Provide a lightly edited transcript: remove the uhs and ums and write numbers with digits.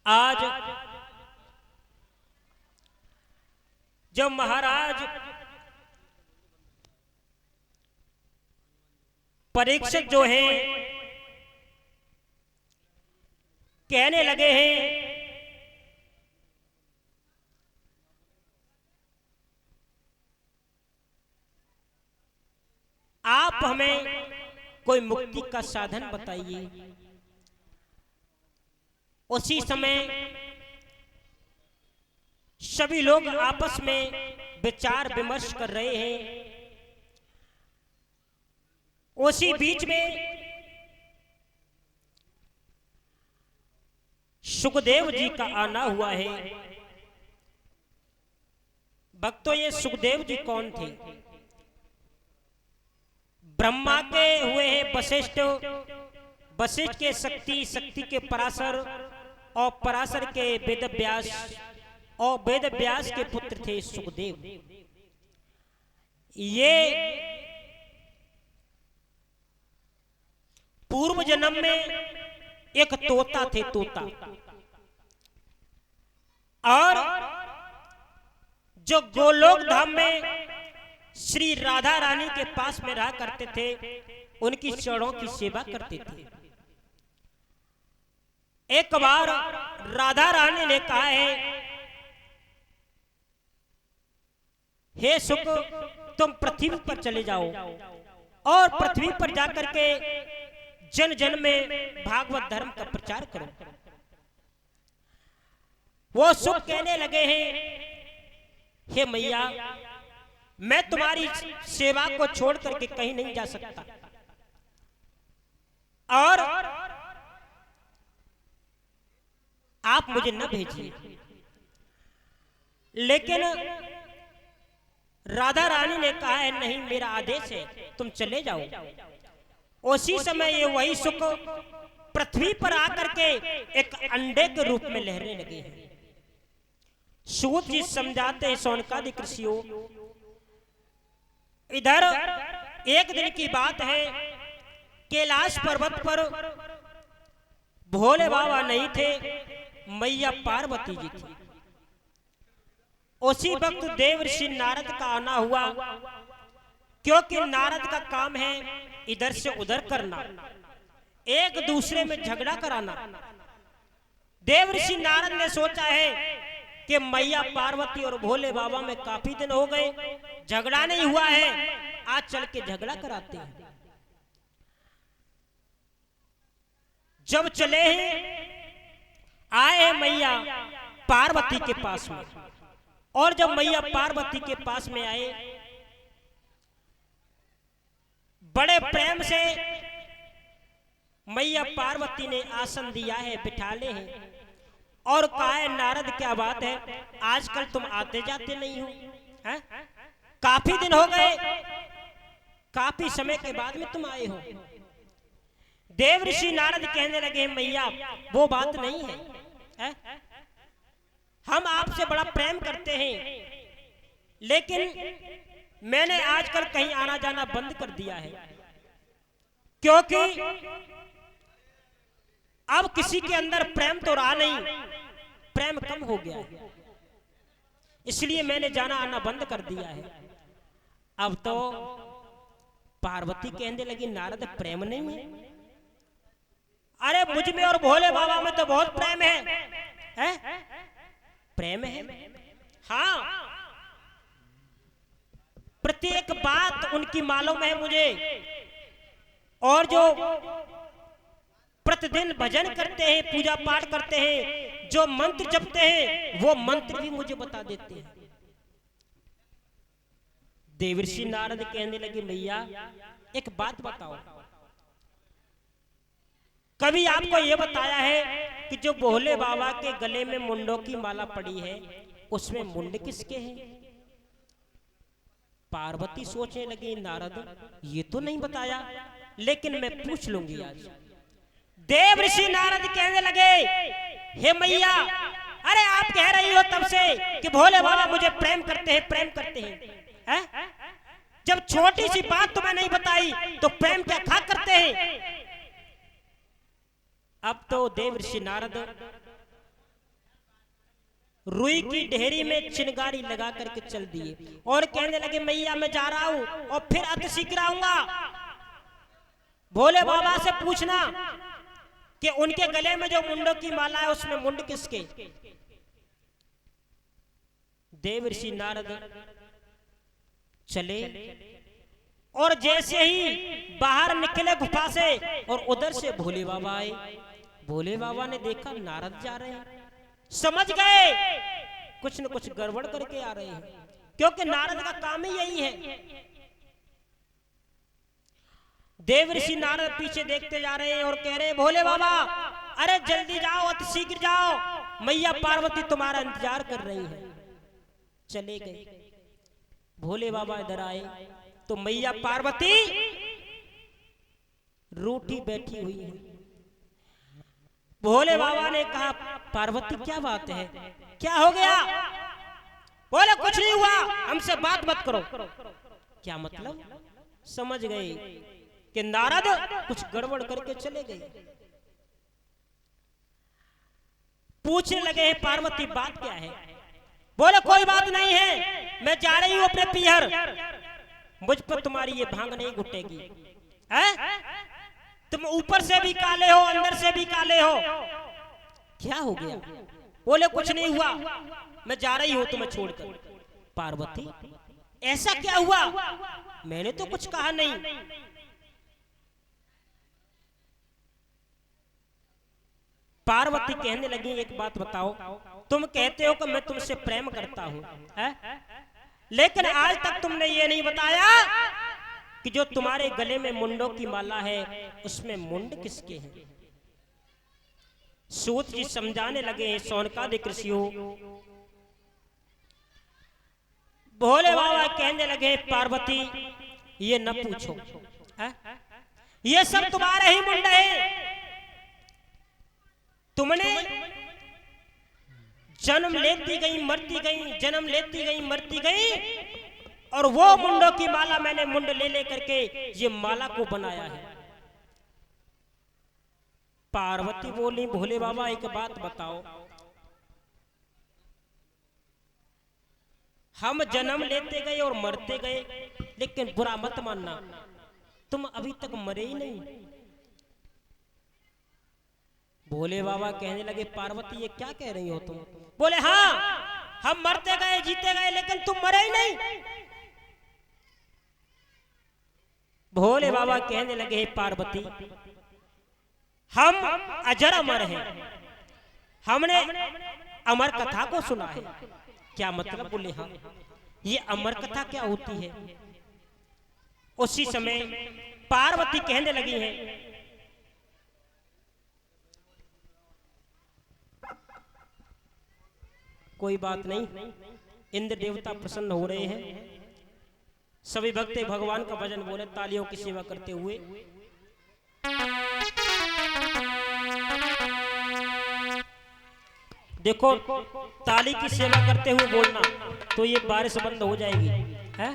आज जब महाराज परीक्षित जो हैं कहने लगे हैं आप हमें कोई मुक्ति का साधन बताइए। उसी समय सभी लोग आपस में विचार विमर्श कर रहे हैं। उसी बीच में सुखदेव जी का आना हुआ है। भक्तों, ये सुखदेव जी कौन थे? ब्रह्मा के हुए हैं वशिष्ठ, वशिष्ठ के शक्ति, शक्ति के पराशर और पराशर के वेद व्यास और वेद व्यास के पुत्र थे सुखदेव। ये पूर्व जन्म में एक तोता थे, तोता। और जो गोलोक धाम में श्री राधा रानी के पास में रहा करते थे, उनकी चरणों की सेवा करते थे। एक बार राधा रानी ने कहा है, हे सुख, तुम पृथ्वी पर चले जाओ और पृथ्वी पर जाकर के जन जन में भागवत धर्म का प्रचार करो। वो सुख कहने लगे हैं, हे मैया, मैं तुम्हारी सेवा को छोड़ करके कहीं नहीं जा सकता और आप मुझे न भेजिए। लेकिन राधा रानी ने कहा है, नहीं, मेरा आदेश है, तुम चले जाओ। उसी समय ये वही सुख पृथ्वी पर आकर के एक अंडे के रूप में लहरने लगे हैं। सूत जी समझाते हैं सौनकादि ऋषियों, इधर एक दिन की बात है, कैलाश पर्वत पर भोले बाबा नहीं थे, मैया पार्वती जी थी। उसी वक्त देवर्षि नारद का आना हुआ, क्योंकि नारद का काम है इधर से उधर करना, एक दूसरे में झगड़ा कराना। देवर्षि नारद ने सोचा है कि मैया पार्वती और भोले बाबा में काफी दिन हो गए, झगड़ा नहीं हुआ है, आज चल के झगड़ा कराते हैं। जब चले हैं, आए मैया पार्वती के पास में, और जब मैया पार्वती के पास में आए, बड़े प्रेम से मैया पार्वती ने आसन दिया है, बिठाले हैं और कहा है, नारद क्या बात है, आजकल तुम आते जाते नहीं हो, हैं? काफी दिन हो गए, काफी समय के बाद में तुम आए हो। देवर्षि नारद कहने लगे, मैया वो बात नहीं है, हम आपसे बड़ा प्रेम करते हैं, लेकिन मैंने आजकल कहीं आना जाना बंद कर दिया है, क्योंकि अब किसी के अंदर प्रेम तो रहा नहीं, प्रेम कम हो गया, इसलिए मैंने जाना आना बंद कर दिया है। अब तो पार्वती कहने लगी, नारद प्रेम नहीं है? अरे मुझ में और भोले बाबा में तो बहुत प्रेम है? प्रेम है, हाँ, प्रत्येक बात उनकी मालूम है मुझे, और जो प्रतिदिन भजन करते हैं, पूजा पाठ करते हैं, जो मंत्र जपते हैं, वो मंत्र भी मुझे बता देते हैं। देवर्षि नारद कहने लगे, मैया एक बात बताओ, कभी आपको यह बताया है कि जो भोले बाबा के गले में मुंडों की माला पड़ी है, उसमें मुंड किसके हैं? पार्वती सोचने लगी, नारद ये तो नहीं बताया, लेकिन मैं पूछ लूंगी आज। देवर्षि नारद कहने लगे, हे मैया, अरे आप कह रही हो तब से कि भोले बाबा मुझे प्रेम करते हैं, प्रेम करते हैं, जब छोटी सी बात तुम्हें नहीं बताई तो प्रेम क्या खा करते हैं? अब तो देवर्षि नारद रुई की ढेरी में चिनगारी लगा करके चल दिए और कहने लगे मैया मैं जा रहा हूं और फिर अतसी गिराऊंगा। भोले बाबा से पूछना कि उनके गले में जो मुंडों की माला है उसमें मुंड किसके। देवर्षि नारद चले और जैसे ही बाहर निकले गुफा से और उधर से भोले बाबा आए। भोले बाबा ने देखा नारद जा रहे हैं, समझ गए कुछ न कुछ गड़बड़ करके आ रहे हैं, क्योंकि नारद का काम ही यही है। देवर्षि नारद पीछे देखते जा रहे हैं और कह रहे हैं भोले बाबा अरे जल्दी जाओ, अति शीघ्र जाओ, मैया पार्वती तुम्हारा इंतजार कर रही है। चले गए। भोले बाबा इधर आए तो मैया पार्वती रूठी बैठी हुई है। भोले बाबा ने कहा पार्वती क्या बात है, क्या हो गया? बोले कुछ नहीं हुआ, हमसे बात मत करो। क्या मतलब? समझ गए कि नारद कुछ गड़बड़ करके चले गए। पूछने लगे पार्वती बात क्या है? बोले कोई बात नहीं है, मैं जा रही हूं अपने पीहर, मुझ पर तुम्हारी ये भांग नहीं घुटेगी। तुम ऊपर से भी काले हो, अंदर से भी काले हो, क्या हो गया? बोले कुछ नहीं हुआ, मैं जा रही हूं तुम्हें छोड़कर। पार्वती ऐसा क्या हुआ? मैंने तो कुछ कहा नहीं। पार्वती कहने लगी एक बात बताओ, तुम कहते हो कि मैं तुमसे प्रेम करता हूं, लेकिन आज तक तुमने ये नहीं बताया कि जो तुम्हारे गले में मुंडों की माला है उसमें मुंड किसके हैं। सूत जी समझाने लगे हैं शौनकादिक ऋषियों। भोले बाबा कहने लगे पार्वती ये न पूछो, ये सब तुम्हारे ही मुंड है। तुमने जन्म लेती गई मरती गई, जन्म लेती गई मरती गई, और वो मुंडों की माला मैंने मुंड ले लेकर के ये माला को बनाया है। पार्वती बोली भोले बाबा एक बात बताओ, हम जन्म लेते गए और मरते गए, लेकिन बुरा मत मानना तुम अभी तक मरे ही नहीं। भोले बाबा कहने लगे पार्वती ये क्या कह रही हो तुम? बोले हाँ हम मरते गए जीते गए लेकिन तुम मरे ही नहीं। भोले बाबा कहने लगे पार्वती हम अजर अमर हैं, हमने अमर कथा को सुना है। क्या मतलब? बोले हाँ। ये अमर कथा क्या होती है? उसी समय पार्वती कहने लगी है कोई बात नहीं, इंद्र देवता प्रसन्न हो रहे हैं। सभी भक्त भगवान का भजन बोले तालियों की सेवा करते हुए। देखो ताली की सेवा करते हुए बोलना तो ये बारिश बंद हो जाएगी, है?